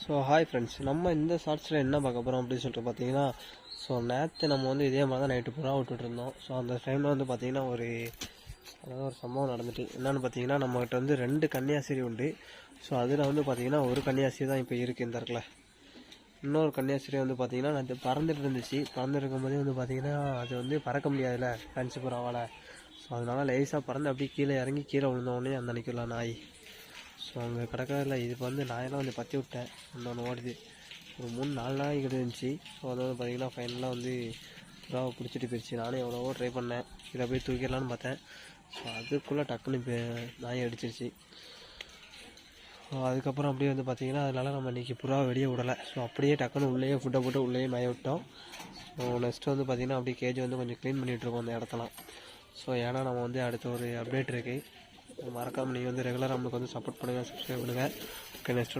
So hi friends, நம்ம இந்த ஷார்ட்ஸில் என்ன பார்க்க போகிறோம் அப்படின்னு சொல்லிட்டு பார்த்தீங்கன்னா, ஸோ நேற்று நம்ம வந்து இதே மாதிரி தான் நைட்டு புறா விட்டுட்ருந்தோம். ஸோ அந்த டைமில் வந்து பார்த்திங்கன்னா ஒரு சம்பவம் நடந்துட்டு என்னென்னு பார்த்தீங்கன்னா, நம்மகிட்ட வந்து 2 கன்னியாஸ்திரி உண்டு. ஸோ அதில் வந்து பார்த்திங்கன்னா ஒரு கன்னியாஸ்திரி தான் இப்போ இருக்குது இந்த இடத்துல. இன்னொரு கன்னியாஸ்திரி வந்து பார்த்திங்கன்னா அது பறந்துட்டு இருந்துச்சு. பறந்துருக்கும் போதே வந்து பார்த்திங்கன்னா அது வந்து பறக்க முடியாதுல்ல ஃப்ரெண்ட்ஸு புறாவால். ஸோ அதனால் லேசாக பறந்து அப்படியே கீழே இறங்கி கீழே விழுந்தோடனே அந்த நிற்கல நாய். ஸோ அங்கே கிடக்கிறதில்ல. இதுக்கு வந்து நாயெல்லாம் வந்து பற்றி விட்டேன். இன்னொன்று ஓடுது. ஒரு 3-4 நாய் இருந்துச்சு. ஸோ அது வந்து பார்த்திங்கன்னா ஃபைனலாக வந்து புறாவை பிடிச்சிட்டு போயிடுச்சு. நானே எவ்வளவோ ட்ரை பண்ணேன், இதை போய் தூக்கிடலான்னு பார்த்தேன். ஸோ அதுக்குள்ளே டக்குன்னு இப்போ நாயை அடிச்சிருச்சு. ஸோ அதுக்கப்புறம் அப்படியே வந்து பார்த்திங்கன்னா அதனால் நம்ம இன்றைக்கி புறாவை வெளியே விடலை. ஸோ அப்படியே டக்குன்னு உள்ளேயே ஃபுட்டை போட்டு உள்ளேயே மேய விட்டோம். ஸோ நெக்ஸ்ட்டு வந்து பார்த்திங்கன்னா அப்படியே கேஜ் வந்து கொஞ்சம் க்ளீன் பண்ணிகிட்ருக்கோம் அந்த இடத்தெல்லாம். ஸோ ஏன்னா நம்ம வந்து அடுத்த ஒரு அப்டேட் இருக்குது. மறக்காமல் நீங்கள் வந்து ரெகுலராக நம்மளுக்கு வந்து சப்போர்ட் பண்ணுங்கள், சப்ஸ்கிரைப் பண்ணுங்கள். Okay, next